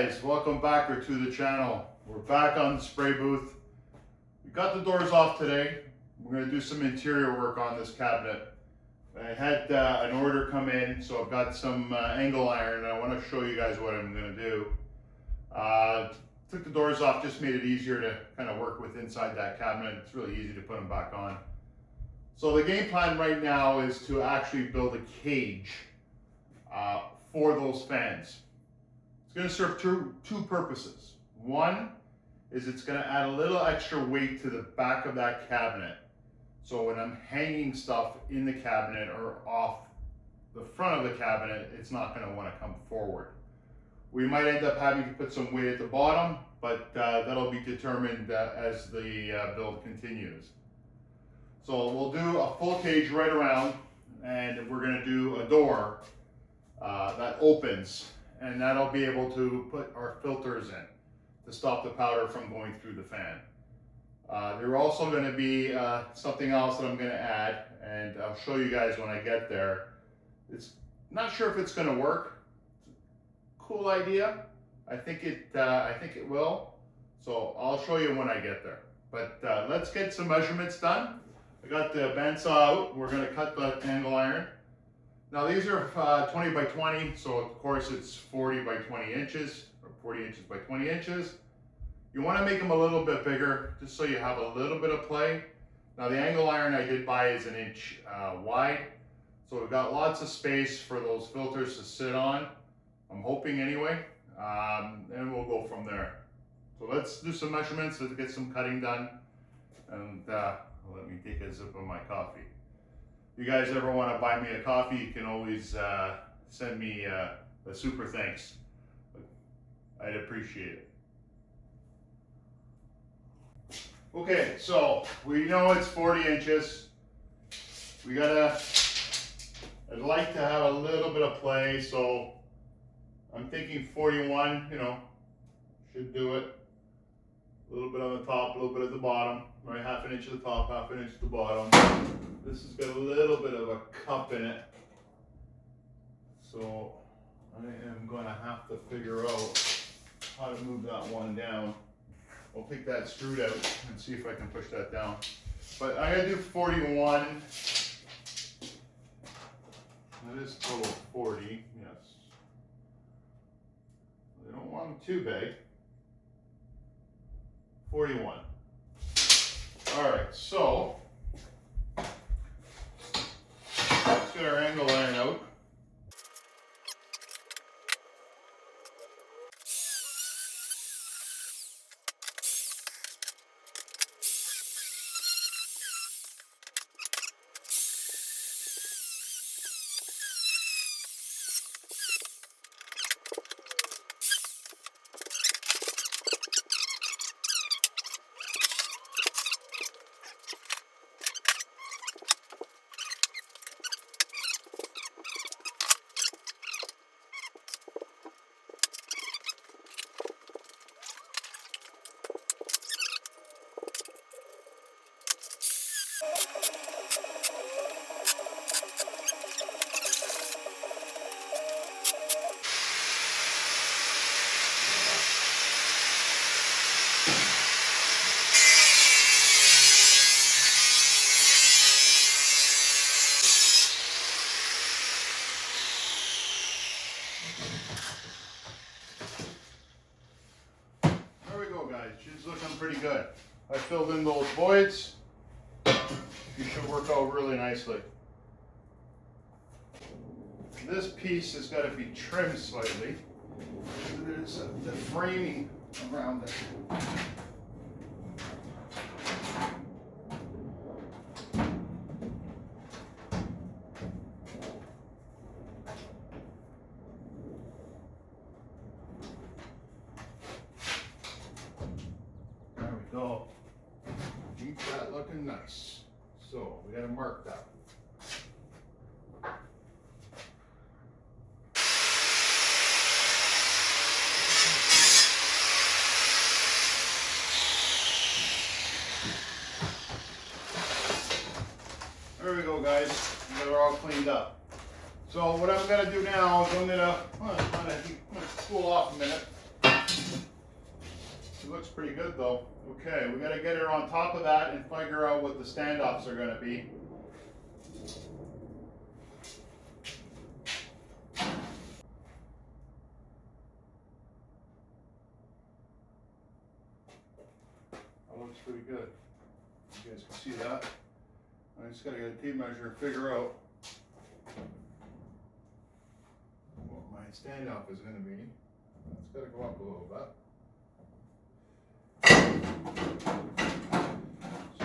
guys, welcome back to the channel. We're back on the spray booth. We got the doors off today. We're going to do some interior work on this cabinet. I had an order come in, so I've got some angle iron and I want to show you guys what I'm going to do. Took the doors off, just made it easier to kind of work with inside that cabinet. It's really easy to put them back on. So the game plan right now is to actually build a cage for those fans. It's going to serve two purposes. One is it's going to add a little extra weight to the back of that cabinet. So when I'm hanging stuff in the cabinet or off the front of the cabinet, it's not going to want to come forward. We might end up having to put some weight at the bottom, but that'll be determined as the build continues. So we'll do a full cage right around, and we're going to do a door that opens, and that'll be able to put our filters in to stop the powder from going through the fan. There's also going to be something else that I'm going to add, and I'll show you guys when I get there. It's not sure if it's going to work. Cool idea. I think it will. So I'll show you when I get there. But let's get some measurements done. I got the bandsaw out. We're going to cut the angle iron. Now these are 20 by 20, so of course it's 40 by 20 inches, or 40 inches by 20 inches. You want to make them a little bit bigger, just so you have a little bit of play. Now the angle iron I did buy is 1 inch wide, so we've got lots of space for those filters to sit on. I'm hoping anyway, and we'll go from there. So let's do some measurements, let's get some cutting done, and let me take a sip of my coffee. If you guys ever want to buy me a coffee, you can always send me a super thanks. I'd appreciate it. Okay, so we know it's 40 inches. I'd like to have a little bit of play, so I'm thinking 41, should do it. A little bit on the top, a little bit at the bottom, right? Half an inch at the top, half an inch at the bottom. This has got a little bit of a cup in it, so I am going to have to figure out how to move that one down. I'll take that screwed out and see if I can push that down. But I'm going to do 41. That is total 40, yes. I don't want them too big. 41. All right, so let's get our angle iron out. She's looking pretty good. I filled in those voids. You should work out really nicely. This piece has got to be trimmed slightly. There's the framing around it. So, keep that looking nice. So, we got to mark that. There we go, guys. We got it all cleaned up. So what I'm going to do now is I'm going to cool off a minute. It looks pretty good though. Okay, we got to get her on top of that and figure out what the standoffs are going to be. That looks pretty good. You guys can see that. I just got to get a tape measure and figure out what my standoff is going to be. It's got to go up a little bit. So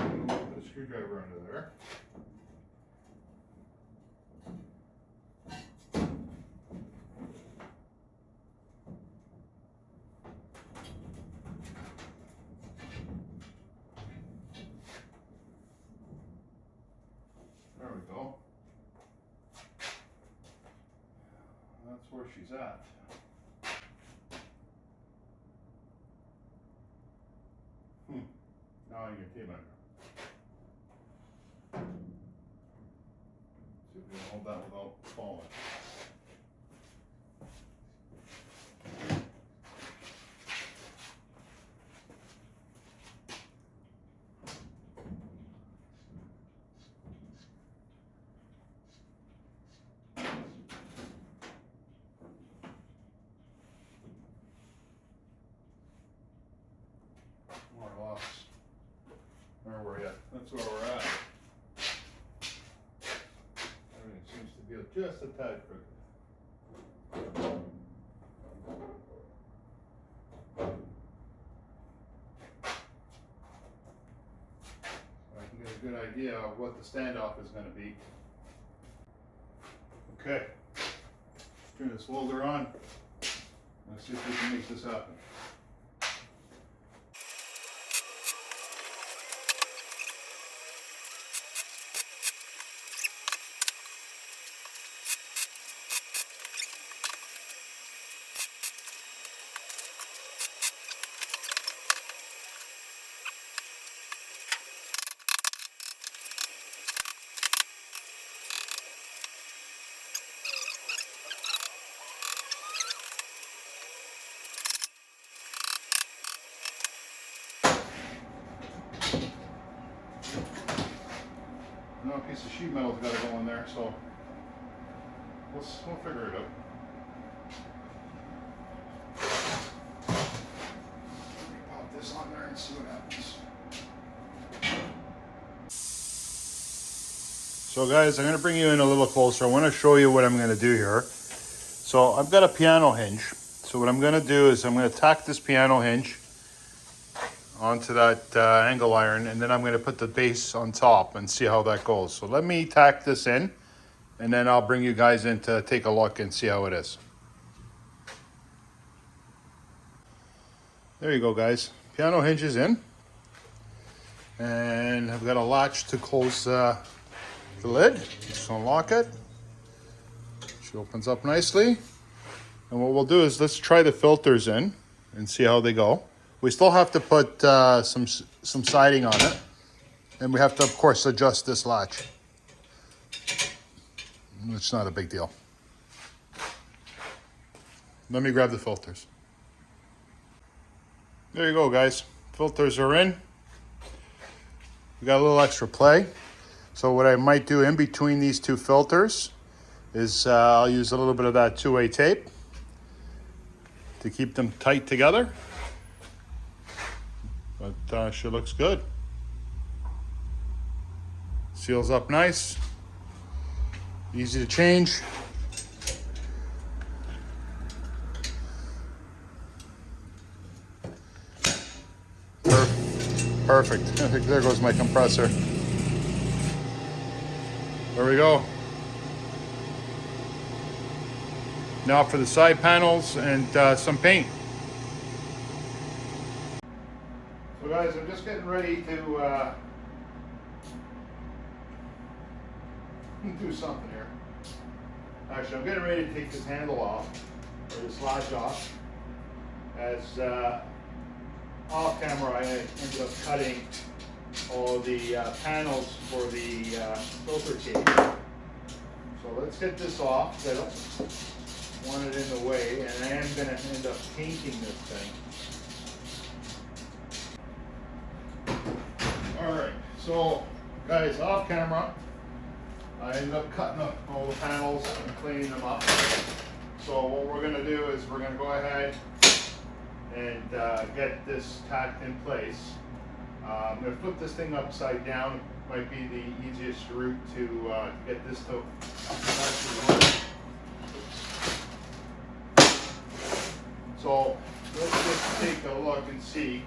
I'm going to put a screwdriver under there. There we go. That's where she's at. Now I get tape measure. See if we can hold that without falling. More or less. Where we're at. That's where we're at. Everything seems to be just a tad crooked. I can get a good idea of what the standoff is going to be. Okay. Let's turn this welder on. Let's see if we can make this happen. Now a piece of sheet metal's got to go in there, so we'll figure it out. Let me pop this on there and see what happens. So guys, I'm going to bring you in a little closer. I want to show you what I'm going to do here. So I've got a piano hinge. So what I'm going to do is I'm going to tack this piano hinge onto that angle iron, and then I'm going to put the base on top and see how that goes. So let me tack this in, and then I'll bring you guys in to take a look and see how it is. There you go, guys. Piano hinge is in, and I've got a latch to close the lid. Just unlock it. She opens up nicely, and what we'll do is let's try the filters in and see how they go. We still have to put some siding on it, and we have to, of course, adjust this latch. It's not a big deal. Let me grab the filters. There you go, guys. Filters are in. We got a little extra play. So what I might do in between these two filters is I'll use a little bit of that 2-way tape to keep them tight together. But she looks good. Seals up nice. Easy to change. Perfect. I think there goes my compressor. There we go. Now for the side panels and some paint. So guys, I'm just getting ready to do something here. Actually, I'm getting ready to take this handle off, or this latch off. As off camera, I ended up cutting all the panels for the filter cage. So let's get this off. want it in the way, and I am going to end up painting this thing. Alright, so guys, off camera, I ended up cutting up all the panels and cleaning them up. So what we're going to do is we're going to go ahead and get this tacked in place. I'm going to flip this thing upside down. Might be the easiest route to get this to actually work. So let's just take a look and see.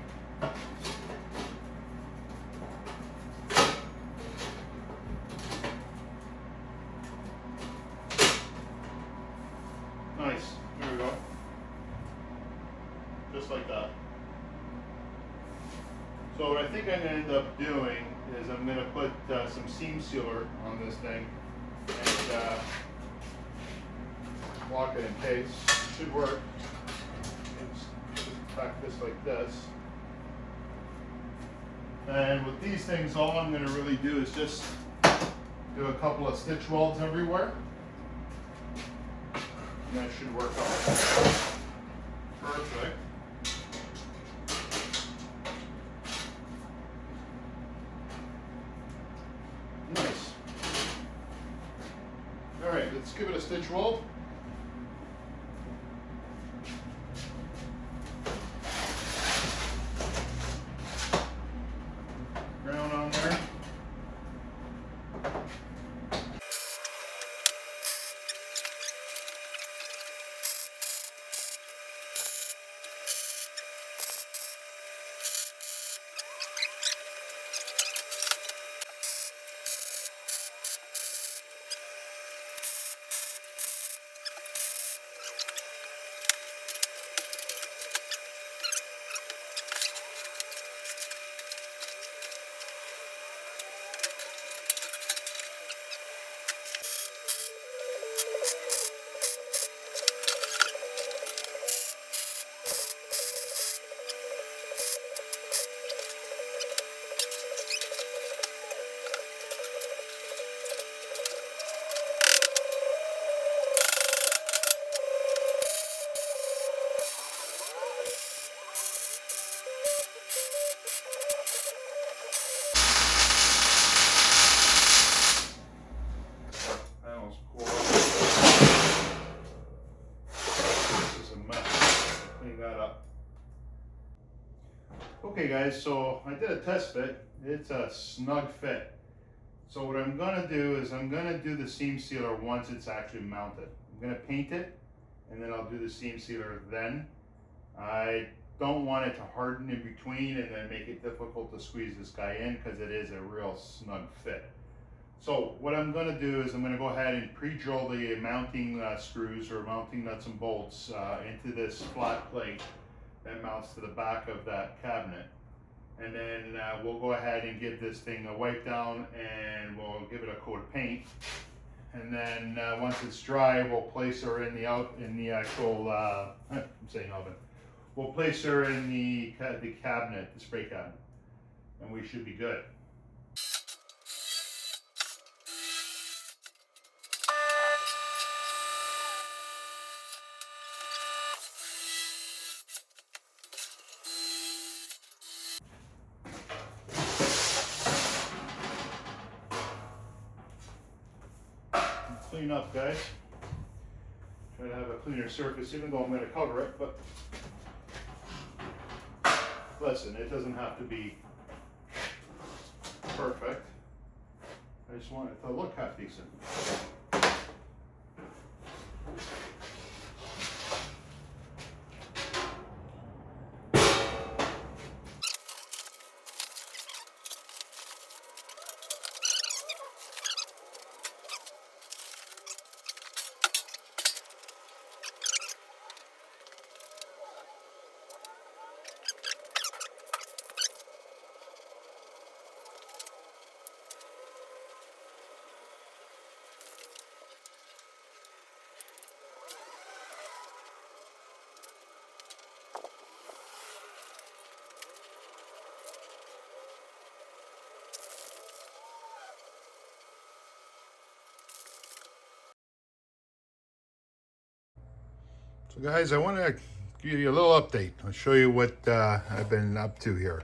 Nice, here we go. Just like that. So what I think I'm going to end up doing is I'm going to put some seam sealer on this thing and lock it in place. It should work. Just tack this like this. And with these things, all I'm going to really do is just do a couple of stitch welds everywhere. And that should work out perfect. Nice. All right, let's give it a stitch weld. Ground on there. Okay guys, so I did a test fit. It's a snug fit. So what I'm gonna do is I'm gonna do the seam sealer once it's actually mounted. I'm gonna paint it and then I'll do the seam sealer then. I don't want it to harden in between and then make it difficult to squeeze this guy in because it is a real snug fit. So what I'm gonna do is I'm gonna go ahead and pre-drill the mounting screws or mounting nuts and bolts into this flat plate that mounts to the back of that cabinet. And then we'll go ahead and give this thing a wipe down and we'll give it a coat of paint. And then once it's dry, we'll place her in the actual, I'm saying oven. We'll place her in the cabinet, the spray cabinet, and we should be good. Clean up, guys. Try to have a cleaner surface, even though I'm going to cover it, but listen, it doesn't have to be perfect. I just want it to look half decent. So guys, I want to give you a little update. I'll show you what I've been up to here.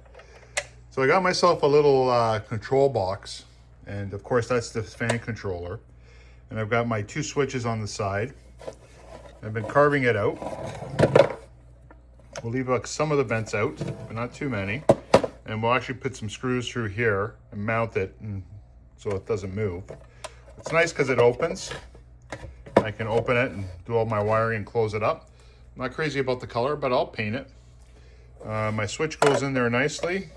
So I got myself a little control box, and of course that's the fan controller. And I've got my 2 switches on the side. I've been carving it out. We'll leave some of the vents out, but not too many. And we'll actually put some screws through here and mount it so it doesn't move. It's nice because it opens. I can open it and do all my wiring and close it up. I'm not crazy about the color, but I'll paint it. My switch goes in there nicely.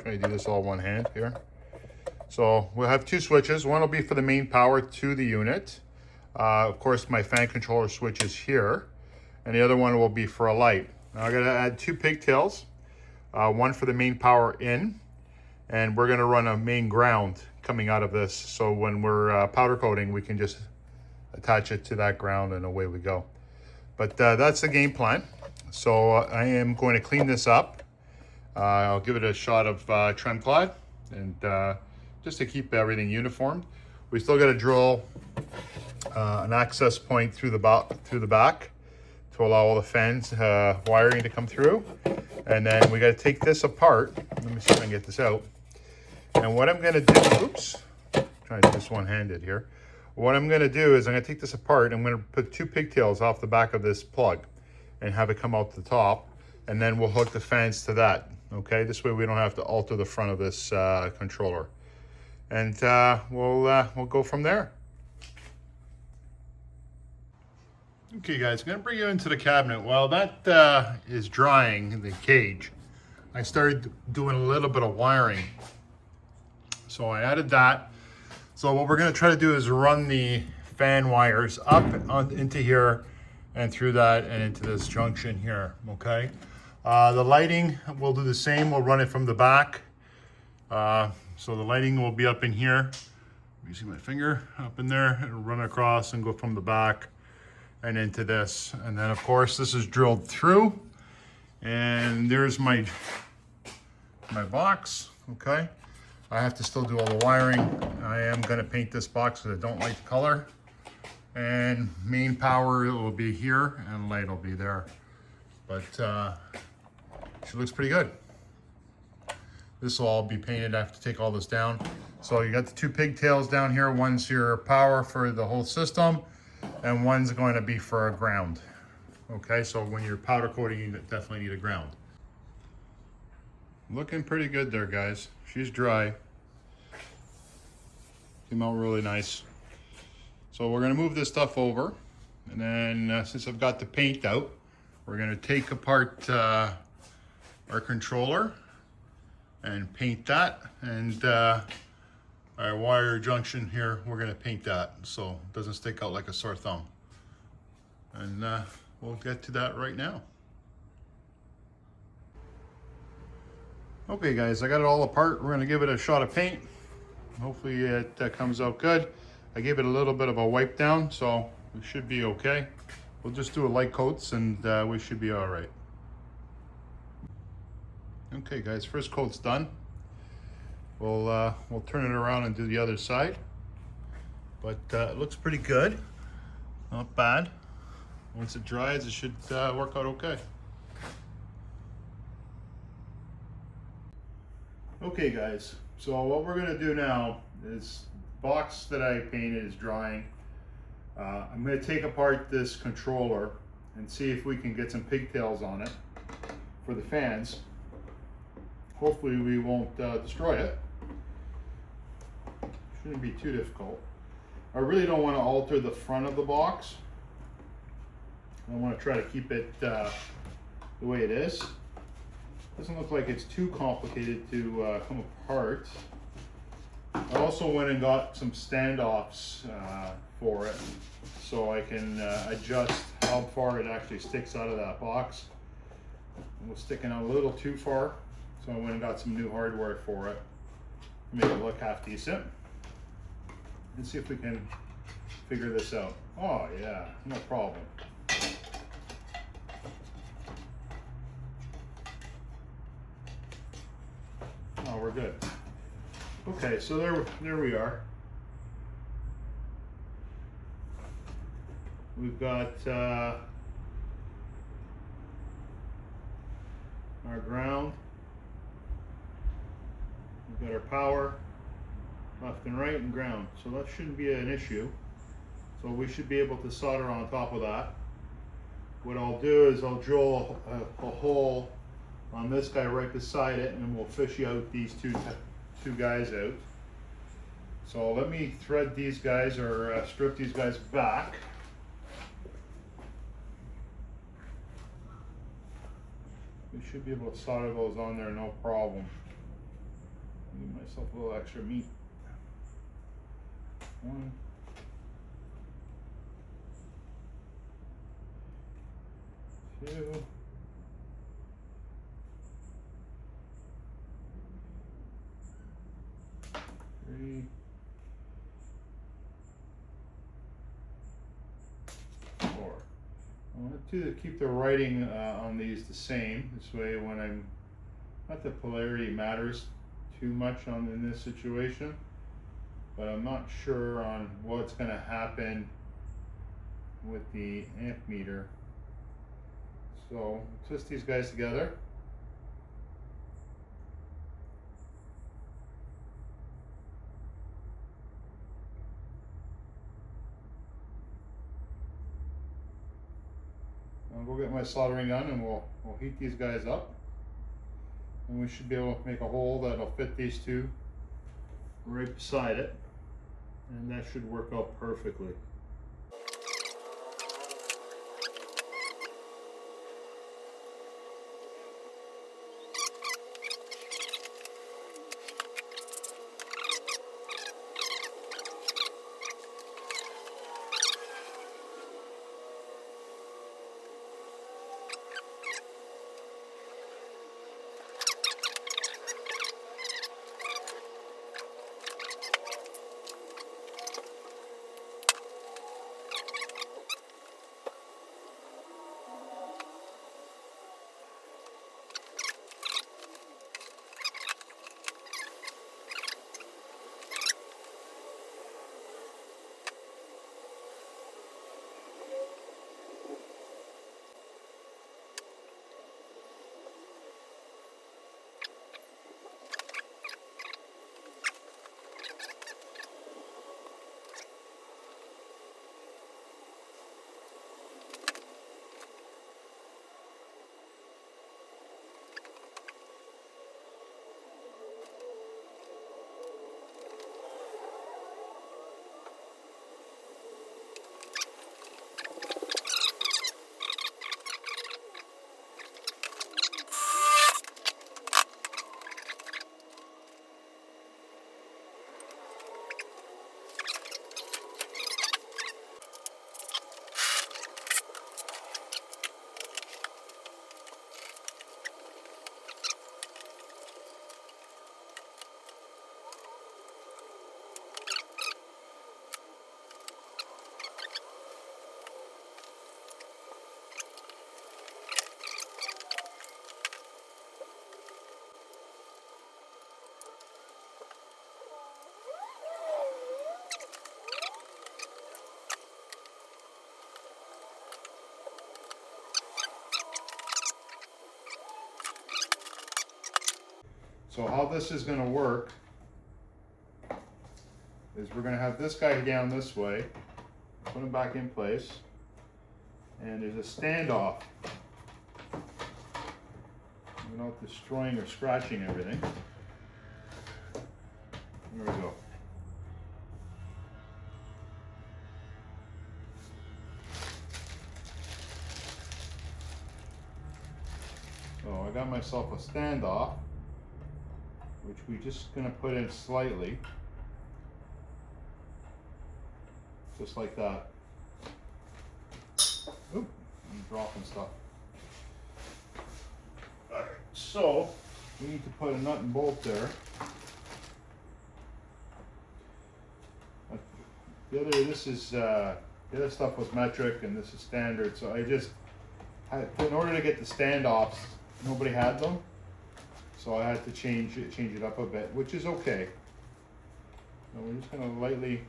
Try to do this all one hand here. So we'll have 2 switches. One will be for the main power to the unit. Of course, my fan controller switch is here. And the other one will be for a light. Now I'm gonna add 2 pigtails. One for the main power in. And we're gonna run a main ground coming out of this. So when we're powder coating, we can just attach it to that ground and away we go. But that's the game plan. So I am going to clean this up. I'll give it a shot of Trem Clod, and just to keep everything uniform. We still got to drill an access point through the back to allow all the fans wiring to come through. And then we got to take this apart. Let me see if I can get this out. And what I'm going to do, oops, trying to do this one-handed here. What I'm going to do is I'm going to take this apart. I'm going to put 2 pigtails off the back of this plug and have it come out the top, and then we'll hook the fans to that. Okay, this way we don't have to alter the front of this controller, and we'll go from there. Okay guys, I'm gonna bring you into the cabinet. While that is drying in the cage, I started doing a little bit of wiring. So I added that. So what we're gonna try to do is run the fan wires up into here and through that and into this junction here, okay? The lighting, we'll do the same. We'll run it from the back. So the lighting will be up in here. You see my finger up in there? It'll run across and go from the back and into this. And then of course this is drilled through. And there's my box, okay? I have to still do all the wiring. I am gonna paint this box because I don't like the color. And main power will be here and light will be there. But she looks pretty good. This will all be painted. I have to take all this down. So you got the 2 pigtails down here. One's your power for the whole system, and one's going to be for a ground. Okay, so when you're powder coating, you definitely need a ground. Looking pretty good there, guys. She's dry. Came out really nice. So we're gonna move this stuff over, and then since I've got the paint out, we're gonna take apart our controller and paint that, and our wire junction here, we're gonna paint that so it doesn't stick out like a sore thumb. And we'll get to that right now. Okay guys, I got it all apart. We're gonna give it a shot of paint. Hopefully it comes out good. I gave it a little bit of a wipe down, so we should be okay. We'll just do a light coats and we should be all right. Okay guys, first coat's done. We'll turn it around and do the other side. But it looks pretty good. Not bad. Once it dries, it should work out okay. Okay guys, so what we're gonna do now is, box that I painted is drying. I'm gonna take apart this controller and see if we can get some pigtails on it for the fans. Hopefully we won't destroy it. Shouldn't be too difficult. I really don't want to alter the front of the box. I want to try to keep it the way it is. Doesn't look like it's too complicated to come apart. I also went and got some standoffs for it, so I can adjust how far it actually sticks out of that box. It was sticking out a little too far, so I went and got some new hardware for it to make it look half decent. Let's see if we can figure this out. Oh yeah, no problem. Oh, we're good. Okay, so there we are. We've got our ground. We've got our power, left and right, and ground. So that shouldn't be an issue. So we should be able to solder on top of that. What I'll do is I'll drill a hole on this guy right beside it, and we'll fish out these two guys out. So let me thread these guys, or strip these guys back. We should be able to solder those on there, no problem. Give myself a little extra meat. 1, 2, 3, 4. I want to keep the writing on these the same. This way, when I'm not the polarity matters too much in this situation, but I'm not sure on what's going to happen with the amp meter. So twist these guys together. I'll go get my soldering gun, and we'll heat these guys up, and we should be able to make a hole that'll fit these two right beside it, and that should work out perfectly. So how this is going to work is we're going to have this guy down this way, put him back in place, and there's a standoff without destroying or scratching everything. There we go. So I got myself a standoff, which we're just going to put in slightly, just like that. Oop, I'm dropping stuff. Alright, so we need to put a nut and bolt there. The other stuff was metric and this is standard, so in order to get the standoffs, nobody had them. So I had to change it up a bit, which is okay. So we're just going to lightly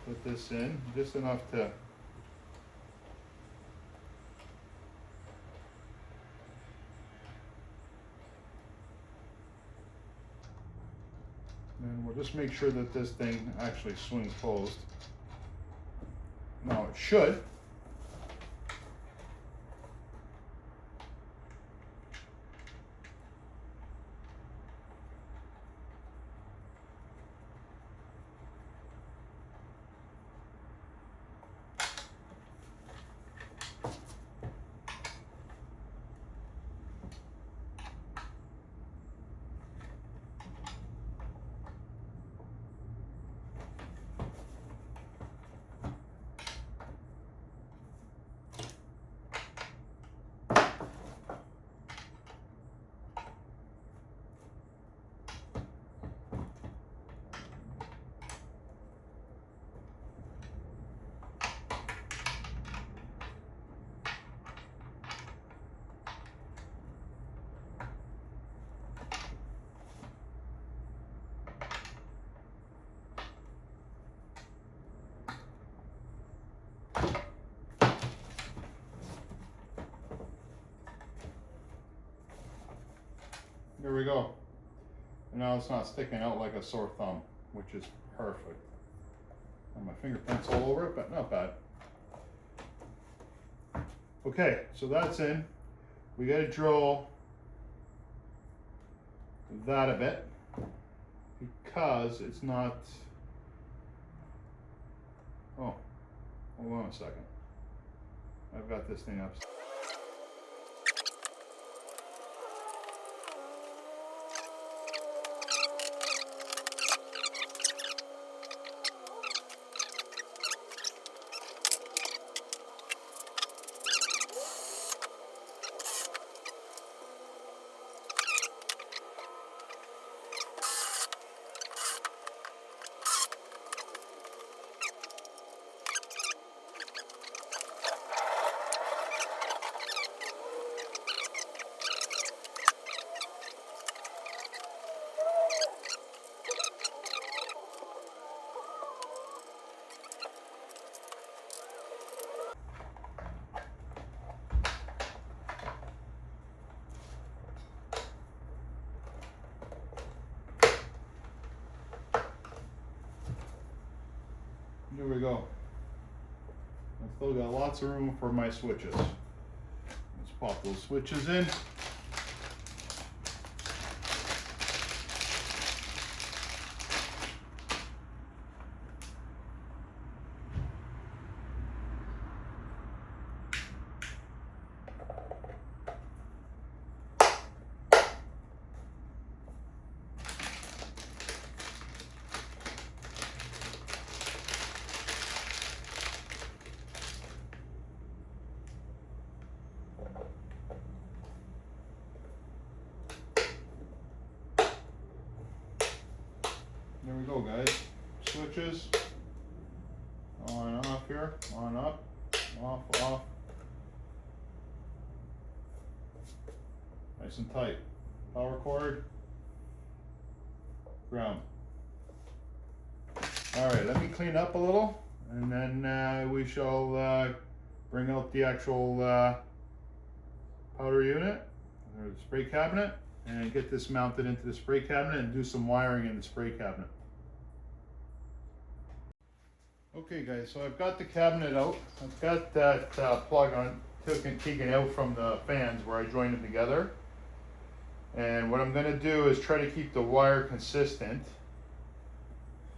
put this in, just enough to we'll just make sure that this thing actually swings closed. Now it should. There we go. And now it's not sticking out like a sore thumb, which is perfect. And my fingerprints all over it, but not bad. Okay, so that's in. We got to drill that a bit because it's not. Oh, hold on a second. I've got this thing up. Here we go. I still got lots of room for my switches. Let's pop those switches in. There we go, guys. Switches on and off here, on up, off, off. Nice and tight. Power cord, ground. All right, let me clean up a little, and then we shall bring out the actual powder unit or the spray cabinet and get this mounted into the spray cabinet and do some wiring in the spray cabinet. Okay guys, so I've got the cabinet out. I've got that plug on taken out from the fans where I joined them together. And what I'm going to do is try to keep the wire consistent.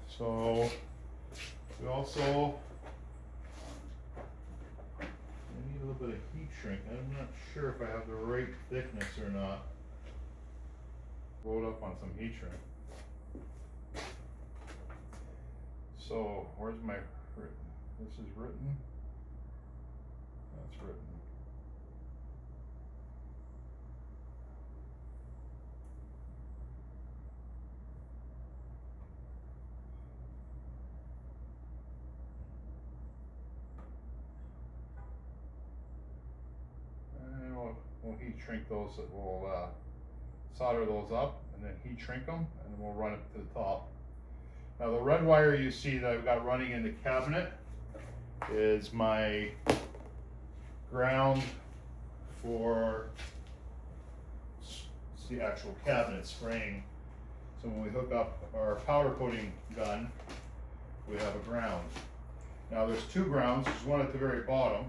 So we also need a little bit of heat shrink. I'm not sure if I have the right thickness or not. Load up on some heat shrink. So where's my written? This is written. That's written. And we'll heat shrink those. We'll solder those up and then heat shrink them, and then we'll run it to the top. Now the red wire you see that I've got running in the cabinet is my ground for the actual cabinet spraying So when we hook up our powder coating gun, we have a ground. Now there's two grounds, there's one at the very bottom.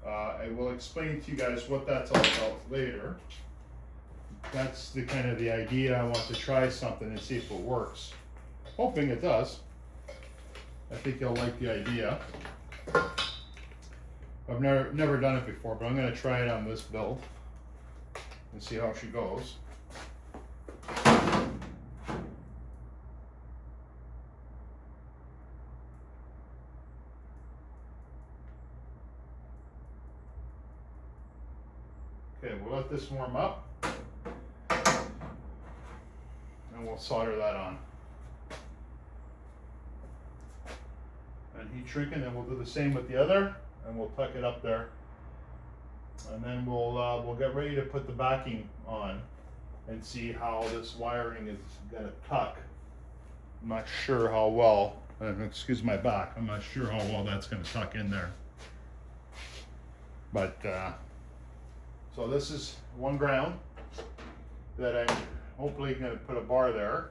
I will explain to you guys what that's all about later. That's the kind of the idea. I want to try something and see if it works. Hoping it does. I think you'll like the idea. I've never done it before, but I'm going to try it on this build and see how she goes. Okay, we'll let this warm up and we'll solder that on. And heat shrink it, and we'll do the same with the other, and we'll tuck it up there. And then we'll get ready to put the backing on and see how this wiring is gonna tuck. I'm not sure how well, excuse my back, I'm not sure how well that's gonna tuck in there. But, so this is one ground that I'm hopefully gonna put a bar there.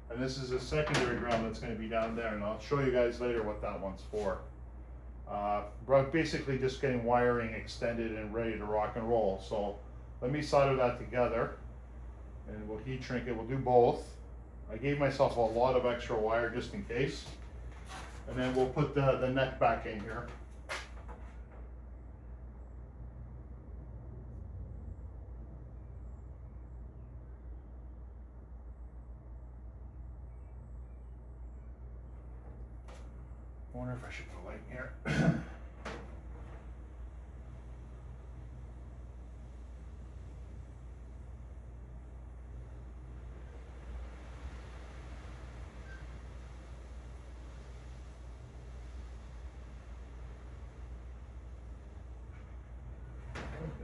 And this is a secondary ground that's gonna be down there, and I'll show you guys later what that one's for. But basically just getting wiring extended and ready to rock and roll. So let me solder that together and we'll heat shrink it. We'll do both. I gave myself a lot of extra wire just in case. And then we'll put the neck back in here. I wonder if I should put light in here.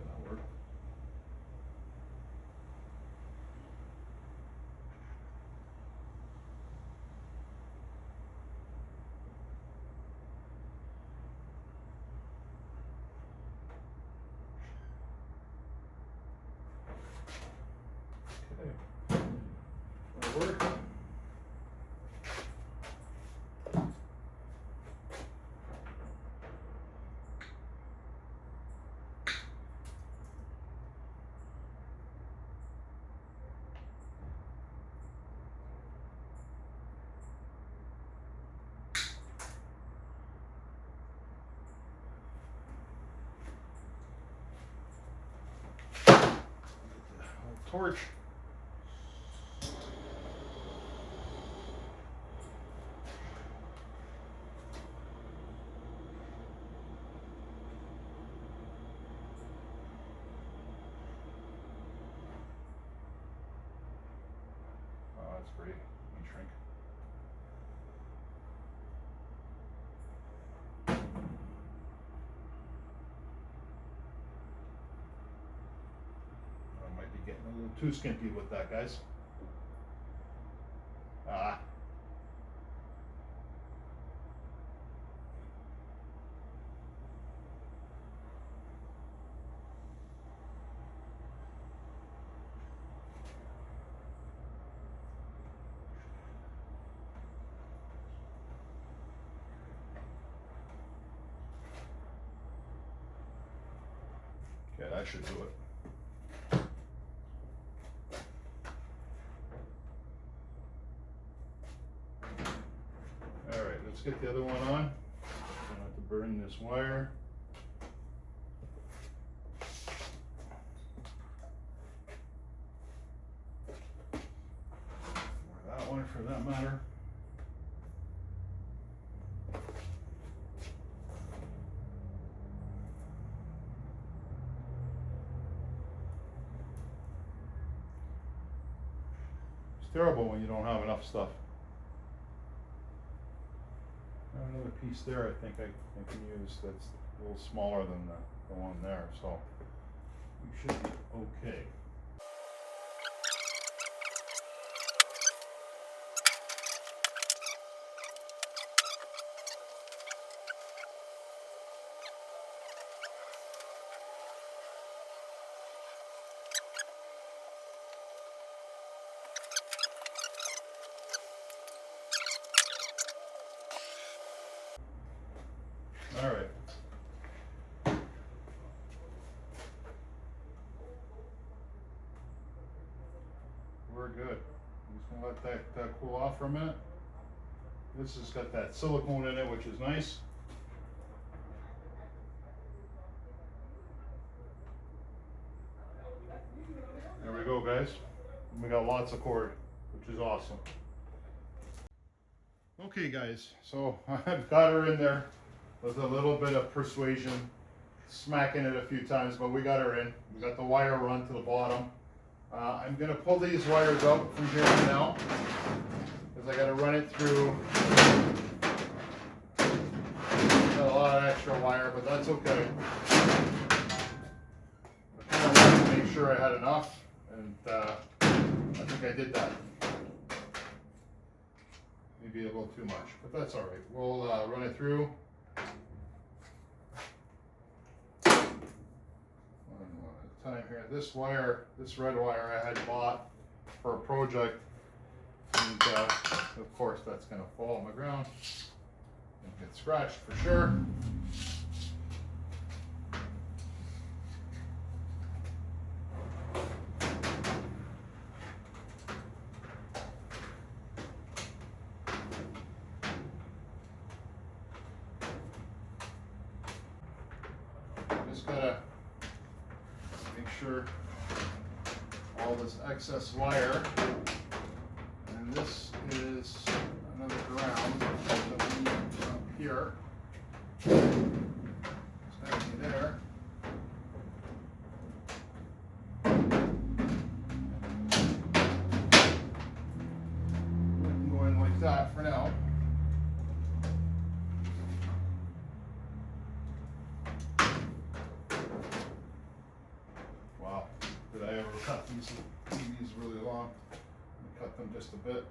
That'll work. That'll work. Torch. Oh, that's great. Heat shrink. Getting a little too skimpy with that, guys. Okay, that should do it. Let's get the other one on. Try not to burn this wire. Or that one for that matter. It's terrible when you don't have enough stuff. Another piece there I think I can use that's a little smaller than the one there, so we should be okay. All right. We're good. I'm just gonna let that cool off for a minute. This has got that silicone in it, which is nice. There we go, guys. We got lots of cord, which is awesome. Okay, guys, so I've got her in there with a little bit of persuasion, smacking it a few times, but we got her in. We got the wire run to the bottom. I'm gonna pull these wires out from here for now, because I gotta run it through. Got a lot of extra wire, but that's okay. I kind of wanted to make sure I had enough, and I think I did that. Maybe a little too much, but that's all right. We'll run it through. One at a time here. This wire, this red wire I had bought for a project, and of course that's going to fall on the ground and get scratched for sure. Just gotta make sure all this excess wire, and this is another ground that we need up here. It's gotta be there. We can go in like that for now. Did I ever cut these TVs really long? Cut them just a bit.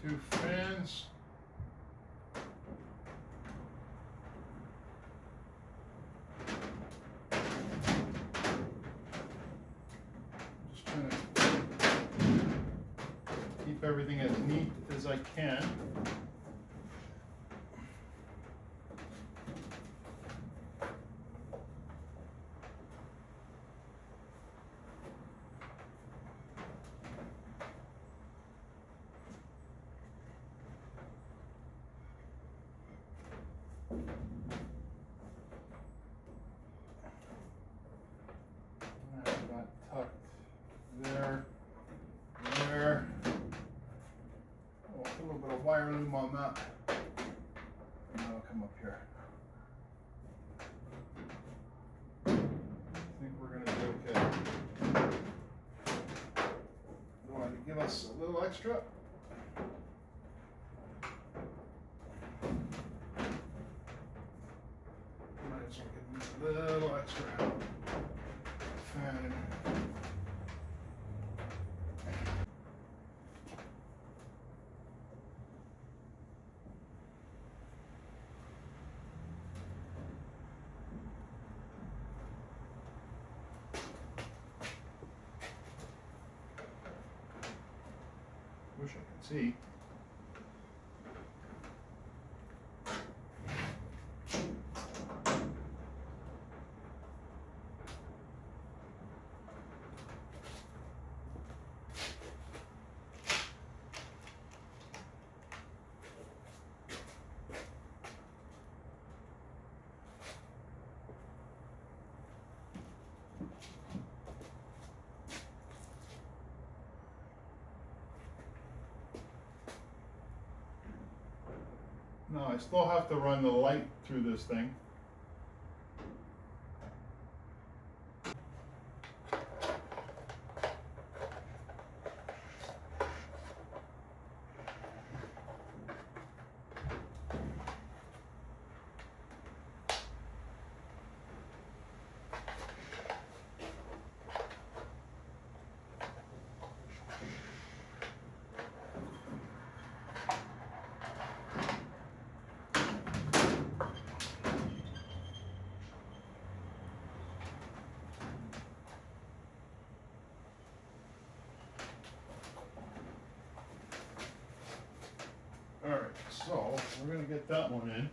Two fans. Just trying to keep everything as neat as I can. Got tucked there, there. Oh, a little bit of wire loom on that. And that'll come up here. I think we're going to be okay. You want to give us a little extra? Might as well give us a little extra. Fan. Wish I could see. No, I still have to run the light through this thing. get that one in.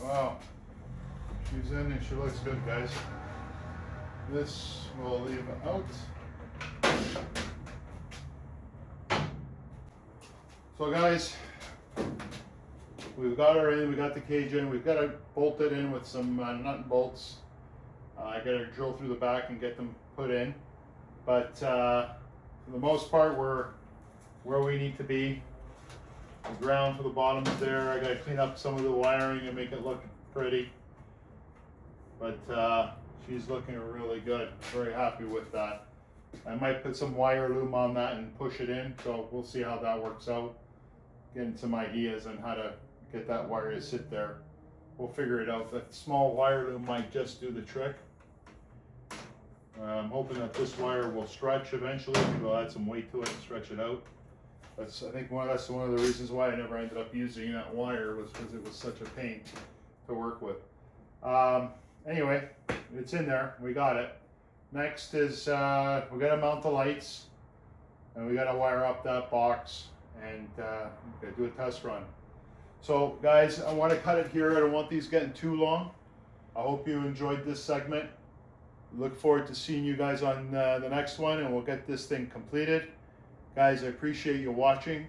Wow, she's in and she looks good, guys. This we'll leave out. So guys, we've got her in, we got the cage in, we've got to bolt it in with some nut and bolts. I got to drill through the back and get them put in. But for the most part, we're where we need to be. The ground for the bottom is there. I got to clean up some of the wiring and make it look pretty. But she's looking really good. Very happy with that. I might put some wire loom on that and push it in. So we'll see how that works out. Getting some ideas on how to get that wire to sit there. We'll figure it out. That small wire loom might just do the trick. I'm hoping that this wire will stretch eventually. We'll add some weight to it and stretch it out. I think that's one of the reasons why I never ended up using that wire, was because it was such a pain to work with. Anyway, it's in there. We got it. Next is we got to mount the lights, and we got to wire up that box, and do a test run. So guys, I want to cut it here. I don't want these getting too long. I hope you enjoyed this segment. Look forward to seeing you guys on the next one, and we'll get this thing completed. Guys, I appreciate you watching.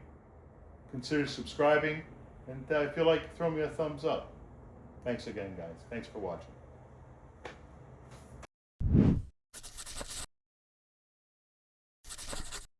Consider subscribing, and if you like, throw me a thumbs up. Thanks again, guys. Thanks for watching.